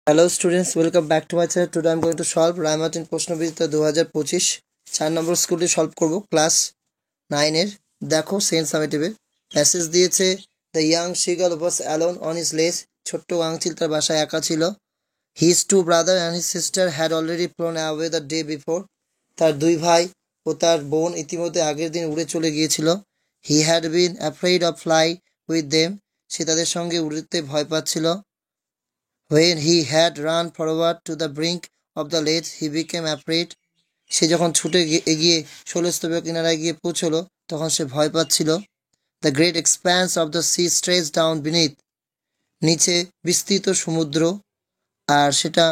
Hello students, welcome back to my channel. Today I am going to solve Ray Martin Prashnabichitra 2025 4 নম্বর স্কুলটি solve করব class 9-এর। দেখো সেন্ট সামেটিভে প্যাসেজ দিয়েছে, the young seagull was alone on his ledge. ছোট্ট আংচিল তার বাসায় একা ছিল। His two brother and his sister had already flown away the day before. তার দুই ভাই ও তার বোন ইতিমধ্যে আগের দিন উড়ে চলে গিয়েছিল। He had been afraid of fly with them. সে তাদের সঙ্গে উড়তে ভয় পাচ্ছিল। When he had run forward to the brink of the ledge, he became afraid. সে যখন ছুটে এগিয়ে শৈলস্তূপের কিনারায় গিয়ে পৌঁছলো, তখন সে ভয় পাচ্ছিল। The great expanse of the sea stretched down beneath. নিচে বিস্তৃত সমুদ্র, আর সেটা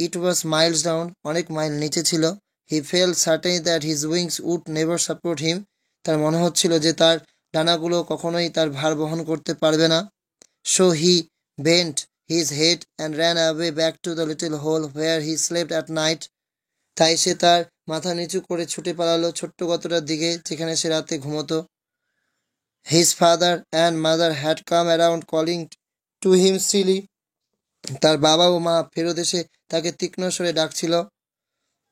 it was miles down, অনেক মাইল নিচে ছিল। He felt certain that his wings would never support him. তার মনে হচ্ছিল যে তার ডানাগুলো কখনোই তার ভার বহন করতে পারবে না। So he bent his head and ran away back to the little hole where he slept at night. তাই সে তার মাথা নিচু করে ছুটে পালালো ছোট্ট গর্তটার দিকে, যেখানে সে রাতে ঘুমোতো। His father and mother had come around calling to him silly. তার বাবা ও মা ফেরত এসে তাকে তীক্ষ্ণ স্বরে ডাকছিল।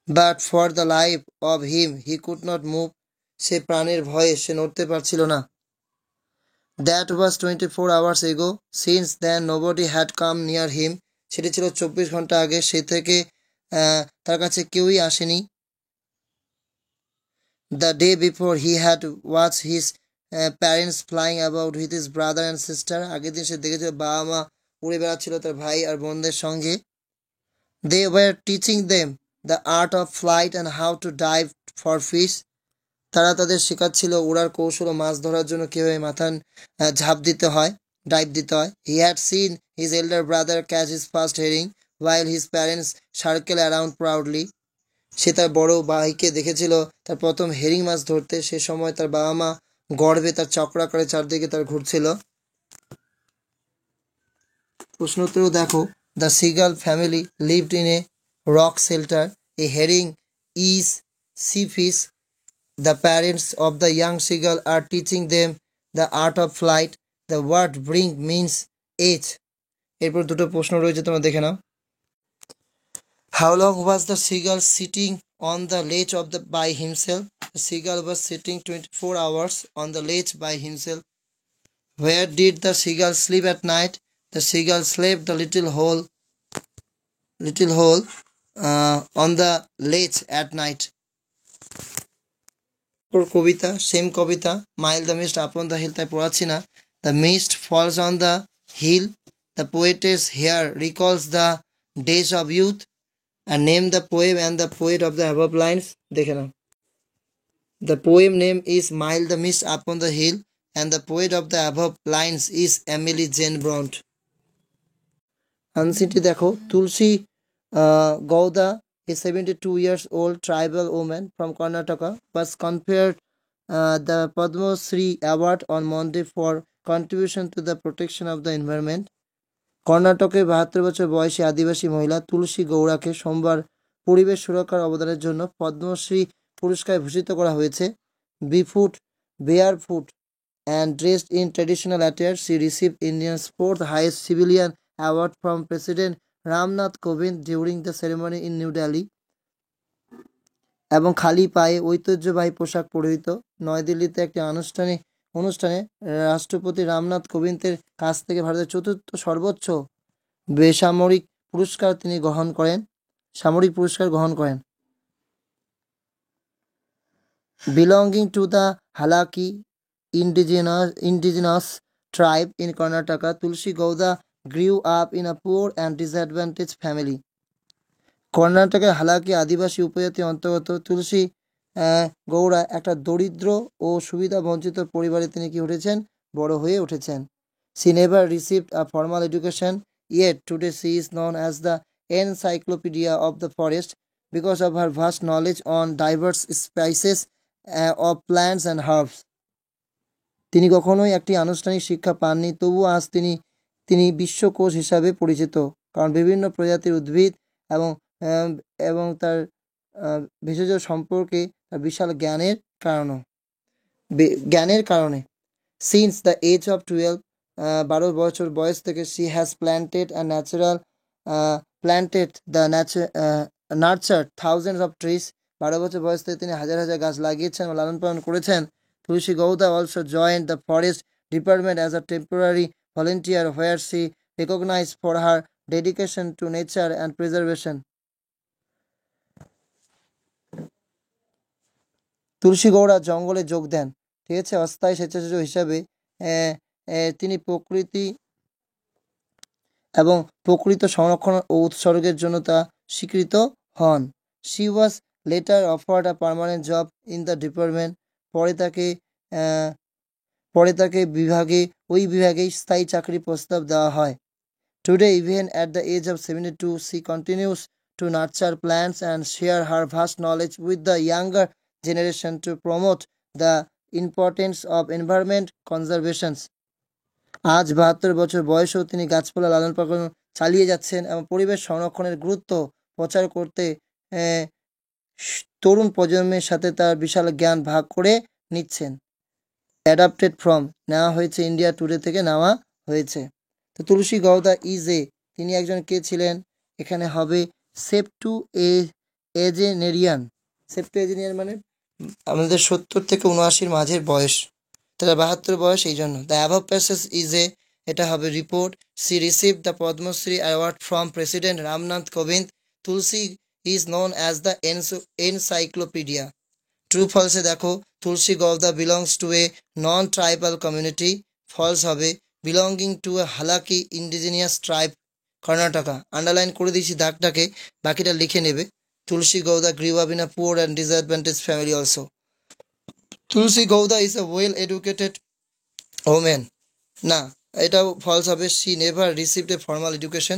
But for the life of him he could not move. সে প্রাণের ভয়ে সে নড়তে পারছিল না। That was 24 hours ago. Since then nobody had come near him. সেটি ছিল 24 ঘন্টা আগে। সে থেকে তার কাছে কেউই আসেনি। The day before he had watched his parents flying about with his brother and sister. আগের দিন সে দেখেছিল বাবা মা উড়ে বেড়াচ্ছিল তার ভাই আর বোনদের সঙ্গে। They were teaching them the art of flight and how to dive for fish. তারা তাদের শেখাচ্ছিল উড়ার কৌশল ও মাছ ধরার জন্য কীভাবে মাথা ঝাঁপ দিতে হয়, ডাইভ দিতে হয়। He had seen his elder brother catch his first herring while his parents circle around proudly. সে তার বড় ভাইকে দেখেছিল তার প্রথম হেরিং মাছ ধরতে। সে সময় তার বাবা মা গর্বে তার চক্রাকারে চারদিকে তার ঘুরছিল। প্রশ্নোত্তর দেখো, the seagull family lived in a rock shelter. A herring is sea fish. The parents of the young seagull are teaching them the art of flight. The word bring means age. এরপর দুটো প্রশ্ন রয়েছে, তোমরা দেখে নাও। How long was the seagull sitting on the ledge by himself? The seagull was sitting 24 hours on the ledge by himself. Where did the seagull sleep at night? The seagull slept the little hole on the ledge at night. কবিতা, same কবিতা, mile the mist upon the hill, তাই পড়াচ্ছি না। The mist falls on the hill, the poetess here recalls the days of youth, and name the poem and the poet of the above lines. দেখে নাও। The poem name is Mile the Mist Upon the Hill and the poet of the above lines is Emily Jane Bront. আনসারটি দেখো, Tulsi গৌদা, a 72 years old tribal woman from Karnataka, was conferred the Padma Shri Award on Monday for contribution to the protection of the environment. কর্ণাটকের 72 বছর বয়সী আদিবাসী মহিলা তুলসী গৌড়াকে সোমবার পরিবেশ সুরক্ষার অবদানের জন্য পদ্মশ্রী পুরস্কারে ভূষিত করা হয়েছে। barefoot and dressed in traditional attire, she received India's fourth highest civilian award from President Ramnath Kovind during the ceremony in New Delhi. এবং খালি পায়ে ঐতিহ্যবাহী পোশাক পরিহিত নয়াদিল্লিতে একটি অনুষ্ঠানে রাষ্ট্রপতি রামনাথ কোবিন্দের কাছ থেকে ভারতের চতুর্থ সর্বোচ্চ সামরিক পুরস্কার গ্রহণ করেন। Belonging to the Halaki indigenous tribe in Karnataka, Tulsi Gowda grew up in a poor and disadvantaged family. কর্ণাটকের হালাকি আদিবাসী উপজাতির অন্তর্গত তুলসী গৌড়া একটা দরিদ্র ও সুবিধা বঞ্চিত পরিবারে তিনি বড় হয়ে উঠেছেন। She never received a formal education, yet today she is known as the encyclopedia of the forest because of her vast knowledge on diverse species of plants and herbs. তিনি কখনোই একটি আনুষ্ঠানিক শিক্ষা পাননি, তবুও আজ তিনি বিশ্বকোষ হিসাবে পরিচিত, কারণ বিভিন্ন প্রজাতির উদ্ভিদ এবং তার ভেষজ সম্পর্কে তার বিশাল জ্ঞানের কারণে। Since the age of 12, 12 বছর বয়স থেকে she has planted a natural planted the nurtured thousands of trees. 12 বছর বয়স থেকে তিনি হাজার হাজার গাছ লাগিয়েছেন ও লালন পালন করেছেন। তুলসী গৌদা also joined the forest department as a temporary volunteer where she recognized for her dedication to nature and preservation. তুলসী গৌড়া জঙ্গলে যোগ দেন, ঠিক আছে, অস্থায়ী স্বেচ্ছাসেবক হিসাবে তিনি প্রকৃতি এবং প্রকৃত সংরক্ষণ ও উৎসর্গের জন্য তা স্বীকৃত হন। She was later offered a permanent job in the department. পরে তাকে ওই বিভাগেই স্থায়ী চাকরির প্রস্তাব দেওয়া হয়। Today even at the age of 72 she continues to nurture plants and share her vast knowledge with the younger generation to promote the importance of environment conservation. আজ 72 বছর বয়সেও তিনি গাছপালা লালন পালন চালিয়ে যাচ্ছেন এবং পরিবেশ সংরক্ষণের গুরুত্ব প্রচার করতে তরুণ প্রজন্মের সাথে তার বিশাল জ্ঞান ভাগ করে নিচ্ছেন। অ্যাডাপ্টেড ফ্রম, নেওয়া হয়েছে, ইন্ডিয়া টুডে থেকে নেওয়া হয়েছে। তো তুলসী গৌদা তিনি একজন কে ছিলেন, এখানে হবে সেপ্টুএজেনেরিয়ান। সেপ্টুএজেনিয়ান মানে আমাদের 70 থেকে 79 মাঝের বয়স, তারা 72 বয়স, এই জন্য। দ্য অ্যাবভ প্যাসেজ এটা হবে report. She receive the Padma Shri award from president Ramnath Kovind. Tulsi is known as the encyclopedia. True ফলসে দেখো, Tulsi Gowda belongs to a non tribal community. False হবে belonging to a Halakki indigenous tribe, Karnataka. Underline করে দিয়েছি দাগটাকে, বাকিটা লিখে নেবে। Tulsi Gowda grew up in a poor and disadvantaged family also. Tulsi Gowda is a well-educated woman. না, এটা false হবে, she never received a formal education.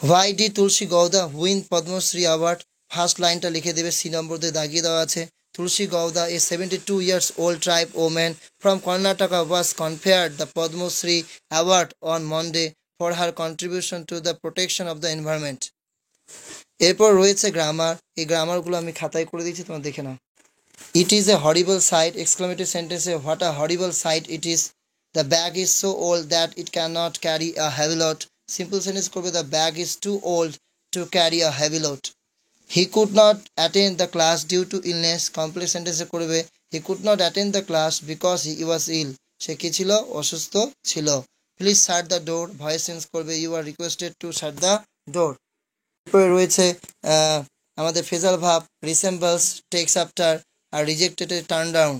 Why did Tulsi Gowda win Padma Shri Award? First লাইনটা লিখে দেবে, C নম্বর দিয়ে দাগিয়ে দেওয়া আছে। Tulsi Gowda, a 72 years old tribe woman from Karnataka, was conferred the Padma Shri Award on Monday for her contribution to the protection of the environment. এরপর রয়েছে grammar, এই গ্রামারগুলো আমি খাতায় করে দিয়েছি, তোমরা দেখে নাও। It is a horrible sight, exclamative সেন্টেন্সে what a horrible sight it is. The bag is so old that it can not carry a heavy load. Simple sentence করবে the bag is too old to carry a heavy load. He could not attend the class due to illness. Complex সেন্টেন্সে করবে he could not attend the class because he was ill. সে কি ছিল? অসুস্থ ছিল। Please shut the door, voice change করবে you are requested to shut the door. এরপরে রয়েছে আমাদের phrasal verb, resembles, takes after, আর rejected turn down.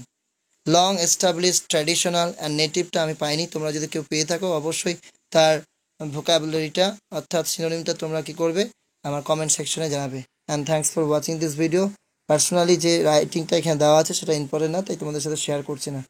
Long establish, traditional and নেটিভটা আমি পাইনি, তোমরা যদি কেউ পেয়ে থাকো অবশ্যই তার ভোকাবুলারিটা অর্থাৎ সিনোনিমটা তোমরা কি করবে আমার কমেন্ট সেকশনে জানাবে। And thanks for watching this video. Personally যে রাইটিংটা এখানে দেওয়া আছে সেটা ইম্পর্টেন্ট না, তাই তোমাদের সাথে শেয়ার করছি না।